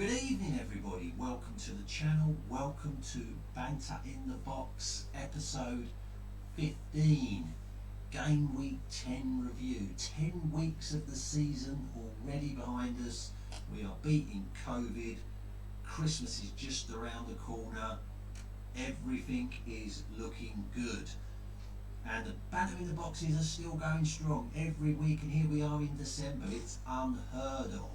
Good evening, everybody. Welcome to the channel. Welcome to Banter in the Box, episode 15, game week 10 review. 10 weeks of the season already behind us. We are beating COVID. Christmas is just around the corner. Everything is looking good. And the Banter in the Boxes are still going strong every week, and here we are in December. It's unheard of.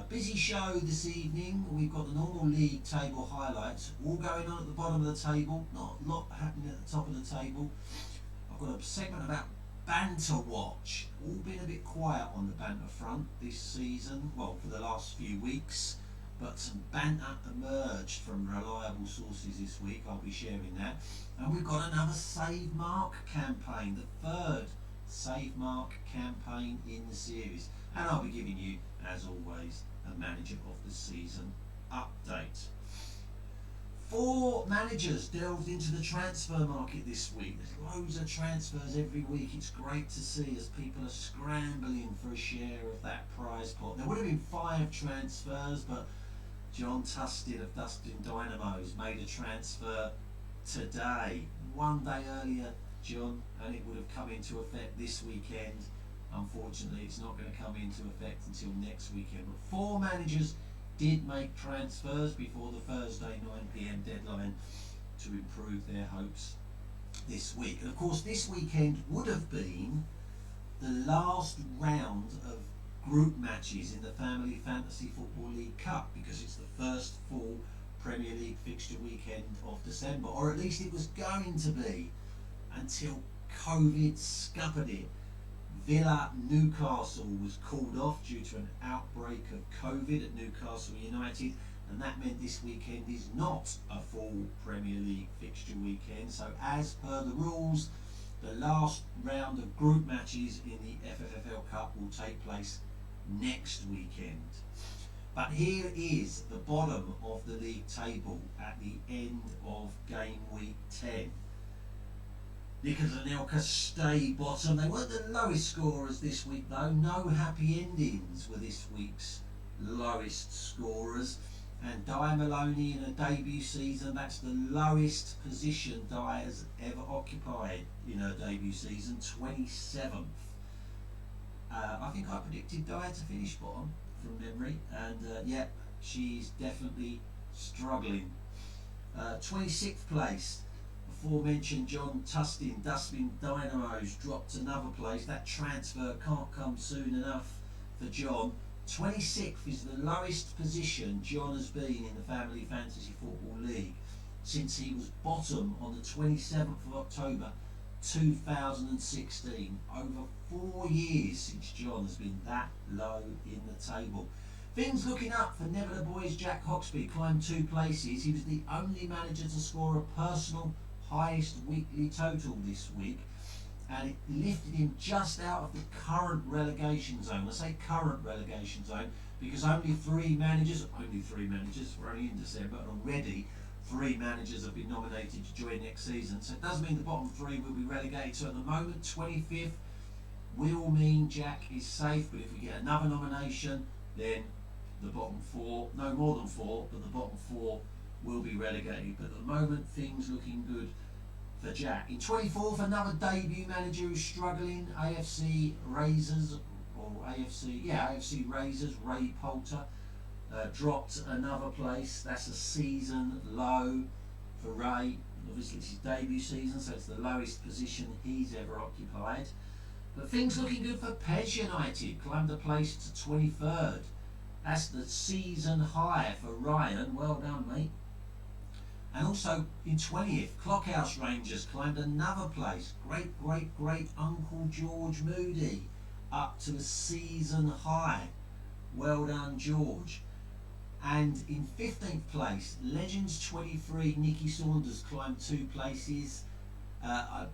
Busy show this evening. We've got the normal league table highlights all going on at the bottom of the table. Not a lot happening at the top of the table. I've got a segment about Banter Watch. All been a bit quiet on the banter front this season, well, for the last few weeks, but some banter emerged from reliable sources this week. I'll be sharing that. And we've got another Save Mark campaign, the third Save Mark campaign in the series. And I'll be giving you, as always, a manager of the season update. 4 managers delved into the transfer market this week. There's loads of transfers every week. It's great to see as people are scrambling for a share of that prize pot. There would have been 5 transfers, but John Tustin of Dustin Dynamos made a transfer today, one day earlier, John, and it would have come into effect this weekend. Unfortunately, it's not going to come into effect until next weekend. But 4 managers did make transfers before the Thursday 9 PM deadline to improve their hopes this week. And of course, this weekend would have been the last round of group matches in the Family Fantasy Football League Cup, because it's the first full Premier League fixture weekend of December, or at least it was going to be until COVID scuppered it. Villa Newcastle was called off due to an outbreak of COVID at Newcastle United, and that meant this weekend is not a full Premier League fixture weekend. So as per the rules, the last round of group matches in the FFFL Cup will take place next weekend. But here is the bottom of the league table at the end of game week 10. Nickers and Elka stay bottom. They weren't the lowest scorers this week though. No happy endings were this week's lowest scorers. And Di Maloney in a debut season, that's the lowest position Di has ever occupied in her debut season, 27th. I think I predicted Di to finish bottom from memory, and yeah, she's definitely struggling. 26th place. Aforementioned John Tustin, Dustbin Dynamos, dropped another place. That transfer can't come soon enough for John. 26th is the lowest position John has been in the Family Fantasy Football League since he was bottom on the 27th of October 2016. Over 4 years since John has been that low in the table. Things looking up for Never the Boys. Jack Hoxby climbed 2 places. He was the only manager to score a personal highest weekly total this week, and it lifted him just out of the current relegation zone. I say current relegation zone because only 3 managers, we're only in December, and already 3 managers have been nominated to join next season. So it does mean the bottom 3 will be relegated. So at the moment, 25th will mean Jack is safe, but if we get another nomination, then the bottom 4, no more than 4, but the bottom 4 will be relegated. But at the moment, things looking good for Jack. In 24th, another debut manager who's struggling, AFC Razors, AFC Razors, Ray Poulter, dropped another place. That's a season low for Ray. Obviously it's his debut season, so it's the lowest position he's ever occupied. But things looking good for Pez United, climbed a place to 23rd. That's the season high for Ryan. Well done, mate. And also in 20th, Clockhouse Rangers climbed another place. Great Uncle George Moody up to a season high. Well done, George. And in 15th place, Legends 23, Nikki Saunders climbed 2 places. I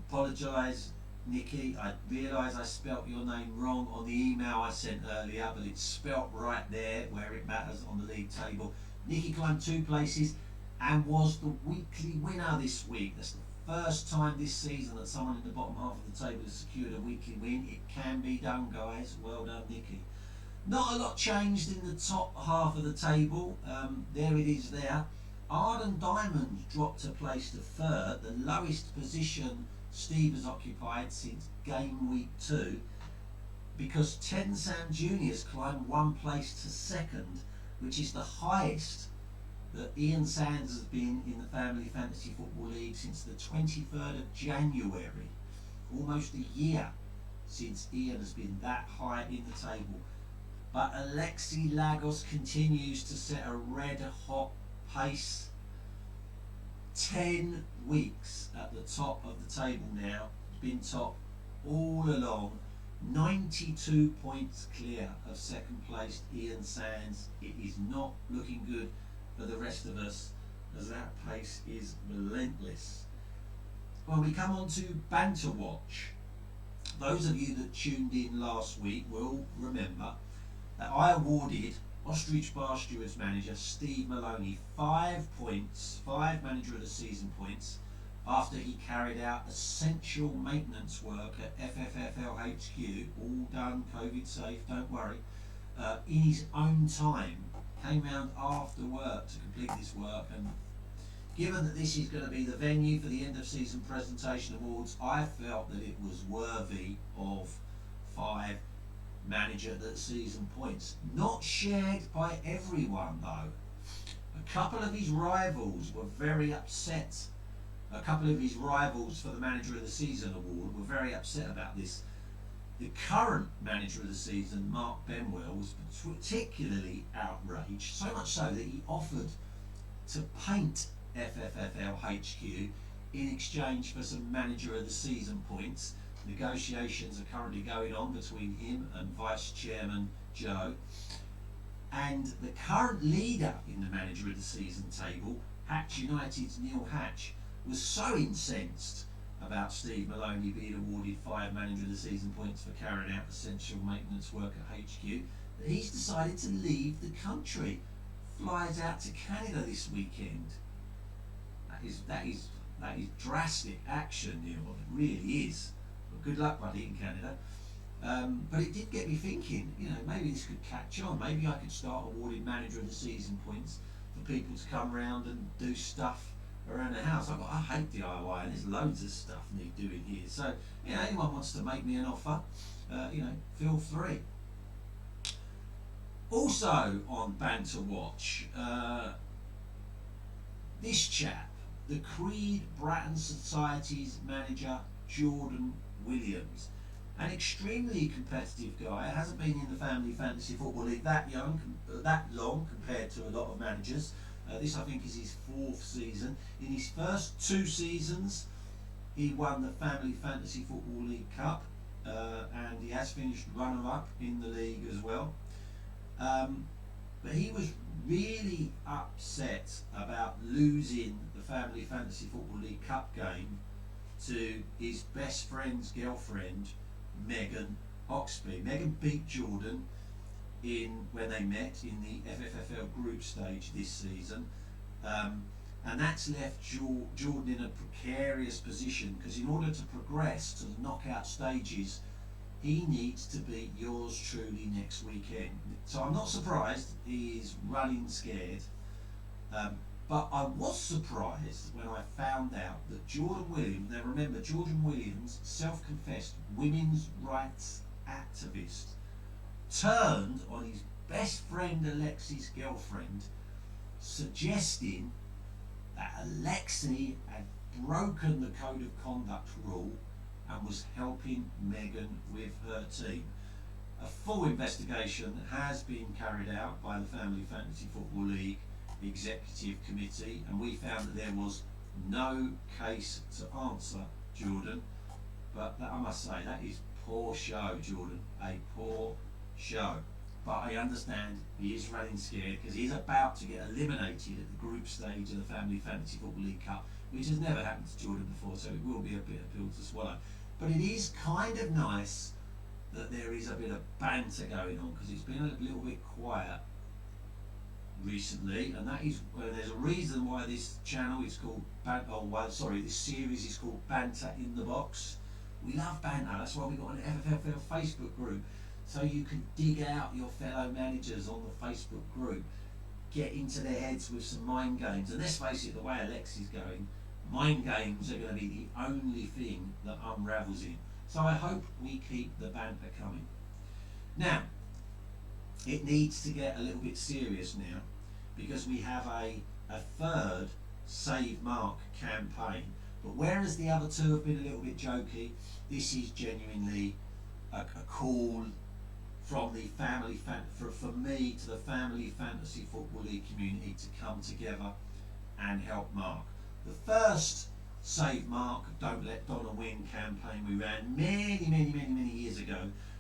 apologise, Nikki. I realise I spelt your name wrong on the email I sent earlier, but it's spelt right there where it matters on the league table. Nikki climbed 2 places and was the weekly winner this week. That's the first time this season that someone in the bottom half of the table has secured a weekly win. It can be done, guys. Well done, Nikki. Not a lot changed in the top half of the table. There it is there. Arden Diamonds dropped a place to third, the lowest position Steve has occupied since game week 2, because Ten Sam Juniors climbed one place to second, which is the highest that Ian Sands has been in the Family Fantasy Football League since the 23rd of January. Almost a year since Ian has been that high in the table. But Alexi Lagos continues to set a red hot pace. 10 weeks at the top of the table now. He's been top all along. 92 points clear of second place Ian Sands. It is not looking good for the rest of us, as that pace is relentless. When we come on to Banter Watch, those of you that tuned in last week will remember that I awarded Ostrich Bar Stewards manager Steve Maloney 5 points, 5 manager of the season points, after he carried out essential maintenance work at FFFL HQ, all done COVID safe, don't worry, in his own time. Came round after work to complete this work, and given that this is going to be the venue for the end of season presentation awards, I felt that it was worthy of 5 manager of the season points. Not shared by everyone though. A couple of his rivals were very upset. A couple of his rivals for the manager of the season award were very upset about this. The current manager of the season, Mark Benwell, was particularly outraged, so much so that he offered to paint FFFL HQ in exchange for some manager of the season points. Negotiations are currently going on between him and Vice Chairman Joe. And the current leader in the manager of the season table, Hatch United's Neil Hatch, was so incensed about Steve Maloney being awarded 5 manager of the season points for carrying out essential maintenance work at HQ that he's decided to leave the country. Flies out to Canada this weekend. That is drastic action, Neil. It really is. But good luck, buddy, in Canada. But it did get me thinking, maybe this could catch on. Maybe I could start awarding manager of the season points for people to come around and do stuff around the house. I hate DIY, and there's loads of stuff need doing here. So, anyone wants to make me an offer, feel free. Also on Banter Watch, this chap, the Creed Bratton Society's manager, Jordan Williams. An extremely competitive guy. Hasn't been in the Family Fantasy Football League that long compared to a lot of managers. This, I think, is his 4th season. In his first 2 seasons, he won the Family Fantasy Football League Cup, and he has finished runner-up in the league as well. But he was really upset about losing the Family Fantasy Football League Cup game to his best friend's girlfriend, Megan Oxby. Megan beat Jordan when they met in the FFFL group stage this season, and that's left Jordan in a precarious position, because in order to progress to the knockout stages, he needs to beat yours truly next weekend. So I'm not surprised he is running scared, but I was surprised when I found out that Jordan Williams, now remember, Jordan Williams, self-confessed women's rights activist, turned on his best friend Alexi's girlfriend, suggesting that Alexi had broken the code of conduct rule and was helping Megan with her team. A full investigation has been carried out by the Family Fantasy Football League Executive Committee, and we found that there was no case to answer, Jordan. But I must say, that is poor show, Jordan. A poor show. But I understand he is running scared, because he's about to get eliminated at the group stage of the Family Fantasy Football League Cup, which has never happened to Jordan before, so it will be a bit of pill to swallow. But it is kind of nice that there is a bit of banter going on, because it's been a little bit quiet recently, and that is there's a reason why this channel is called this series is called Banter in the Box. We love banter. That's why we got an FFFL Facebook group. so you can dig out your fellow managers on the Facebook group, get into their heads with some mind games. And let's face it, the way Alexi's going, mind games are going to be the only thing that unravels him. So I hope we keep the banter coming. Now, it needs to get a little bit serious now, because we have a third Save Mark campaign. But whereas the other two have been a little bit jokey, this is genuinely a call from the family for me to the family fantasy football league community to come together and help Mark. The first Save Mark, Don't Let Donna Win campaign we ran many years ago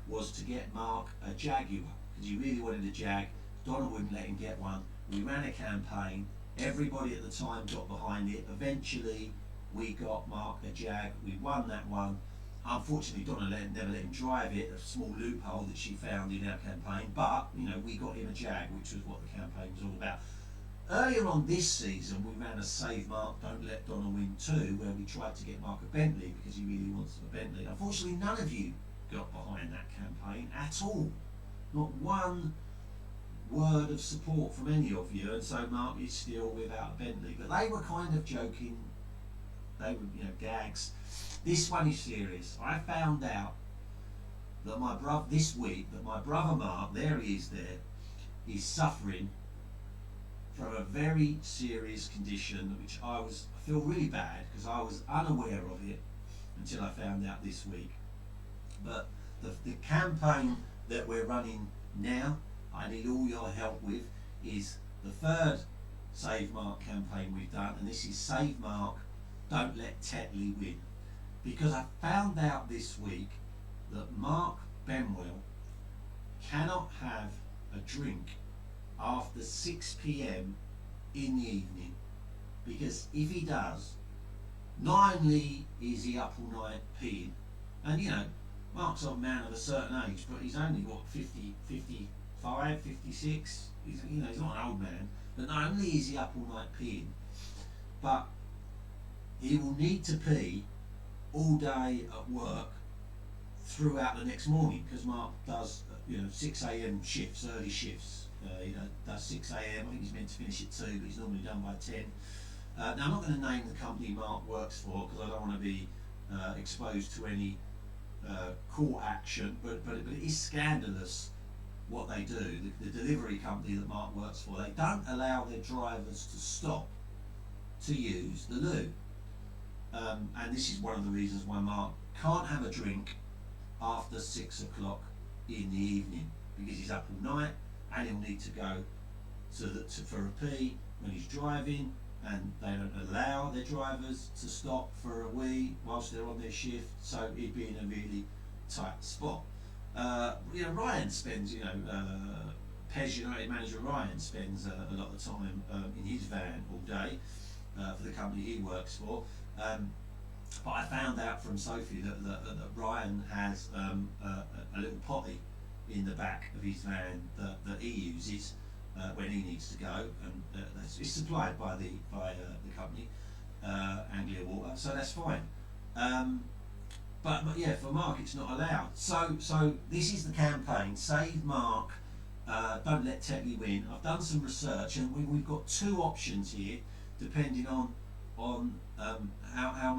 was to get Mark a Jaguar, because he really wanted a Jag. Donna wouldn't let him get one. We ran a campaign, everybody at the time got behind it. Eventually we got Mark a Jag, we won that one. Unfortunately, Donna never let him drive it, a small loophole that she found in our campaign, but we got him a Jag, which was what the campaign was all about. Earlier on this season, we ran a Save Mark, Don't Let Donna Win 2, where we tried to get Mark a Bentley because he really wants a Bentley. Unfortunately, none of you got behind that campaign at all. Not one word of support from any of you, and so Mark is still without a Bentley. But they were kind of joking, they were gags. This one is serious. I found out that my brother this week, that my brother Mark, there he is there, is suffering from a very serious condition, which I feel really bad because I was unaware of it until I found out this week. But the campaign that we're running now, I need all your help with, is the third Save Mark campaign we've done, and this is Save Mark, Don't Let Tetley Win. Because I found out this week that Mark Benwell cannot have a drink after 6 p.m. in the evening, because if he does, not only is he up all night peeing, and Mark's a man of a certain age, but he's only 55, 56, he's not an old man, but not only is he up all night peeing, but he will need to pee all day at work throughout the next morning, because Mark does 6 a.m. shifts, early shifts. Does 6 a.m. I think he's meant to finish at 2, but he's normally done by 10. Now I'm not going to name the company Mark works for because I don't want to be exposed to any court action, but it is scandalous what they do. The delivery company that Mark works for, they don't allow their drivers to stop to use the loo. And this is one of the reasons why Mark can't have a drink after 6 o'clock in the evening, because he's up all night and he'll need to go for a pee when he's driving, and they don't allow their drivers to stop for a wee whilst they're on their shift, so he'd be in a really tight spot. Ryan spends, PES United manager Ryan spends a lot of time in his van all day for the company he works for. But I found out from Sophie that Ryan has a little potty in the back of his van that he uses when he needs to go, and it's supplied by the company, Anglia Water, so that's fine. But yeah, for Mark it's not allowed. So this is the campaign, Save Mark, Don't Let Tetley Win. I've done some research, and we've got two options here, depending on how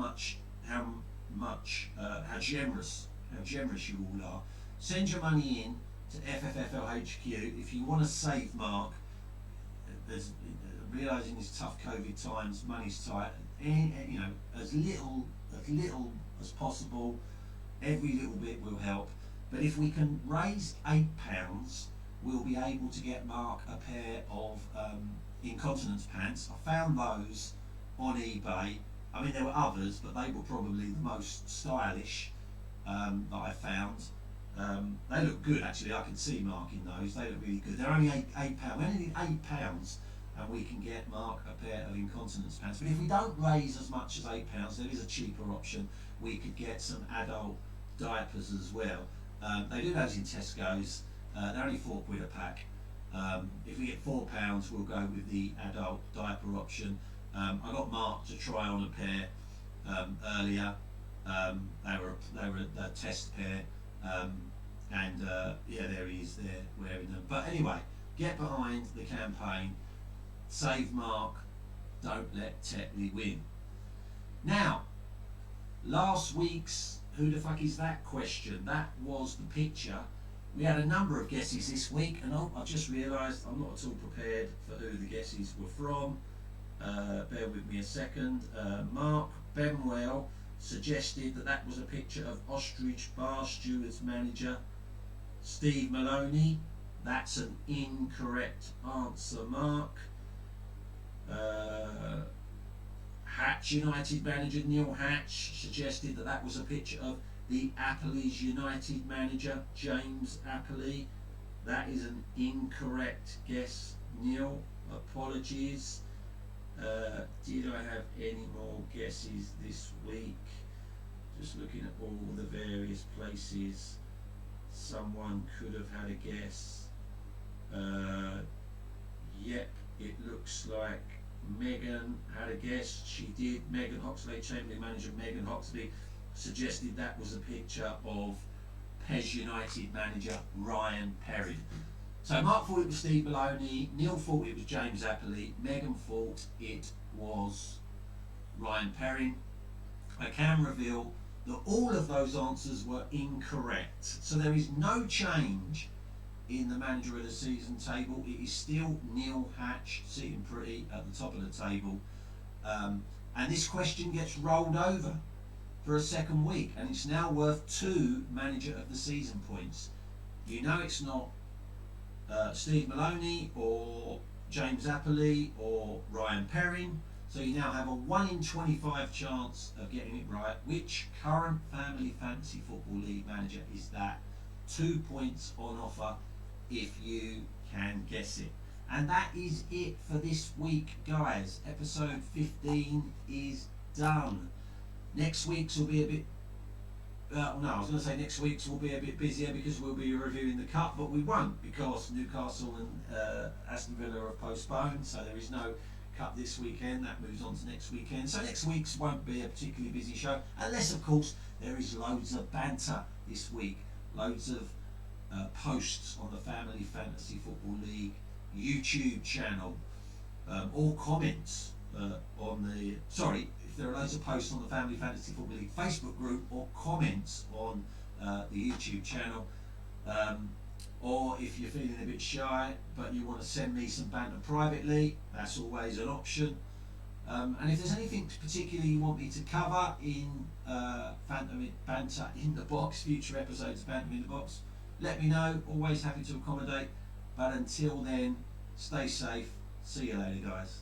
generous you all are. Send your money in to FFFLHQ if you want to save Mark. There's realising these tough COVID times, money's tight. As little as possible. Every little bit will help. But if we can raise £8, we'll be able to get Mark a pair of incontinence pants. I found those on eBay. I mean, there were others, but they were probably the most stylish that I found. They look good, actually. I can see Mark in those. They look really good. They're only £8. We only need £8, and we can get Mark a pair of incontinence pants. But if we don't raise as much as £8, there is a cheaper option. We could get some adult diapers as well. They do those in Tesco's. They're only £4 a pack. If we get £4, we'll go with the adult diaper option. I got Mark to try on a pair earlier. They were a test pair. And yeah, there he is there wearing them. But anyway, get behind the campaign, save Mark, don't let Tetley win. Now, last week's Who the Fuck Is That question, that was the picture. We had a number of guesses this week, and I've just realised I'm not at all prepared for who the guesses were from. Bear with me a second. Mark Benwell suggested that was a picture of Ostrich Bar Stewards manager Steve Maloney. That's an incorrect answer, Mark. Hatch United manager Neil Hatch suggested that was a picture of the Appleys United manager James Appley. That is an incorrect guess, Neil. Apologies. Did I have any more guesses this week? Just looking at all the various places someone could have had a guess. Yep, it looks like Megan had a guess. She did. Megan Hoxley, Chamberlain manager Megan Hoxley, suggested that was a picture of Pez United manager Ryan Perrin. So Mark thought it was Steve Maloney, Neil thought it was James Appley, Megan thought it was Ryan Perrin. I can reveal that all of those answers were incorrect. So there is no change in the manager of the season table. It is still Neil Hatch sitting pretty at the top of the table. And this question gets rolled over for a second week, and it's now worth 2 manager of the season points. You know it's not Steve Maloney or James Appley or Ryan Perrin, so you now have a 1 in 25 chance of getting it right. Which current Family Fantasy Football League manager is that? 2 points on offer if you can guess it. And that is it for this week, guys. Episode 15 is done. Next week's will be a bit next week's will be a bit busier because we'll be reviewing the cup, but we won't, because Newcastle and Aston Villa are postponed, so there is no cup this weekend. That moves on to next weekend. So next week's won't be a particularly busy show, unless of course there is loads of banter this week, loads of posts on the Family Fantasy Football League YouTube channel, or comments on the if there are loads of posts on the Family Fantasy Football League Facebook group, or comments on the YouTube channel, or if you're feeling a bit shy but you want to send me some banter privately, that's always an option. And if there's anything particularly you want me to cover in Banter in the Box, future episodes of Banter in the Box, let me know. Always happy to accommodate. But until then, stay safe. See you later, guys.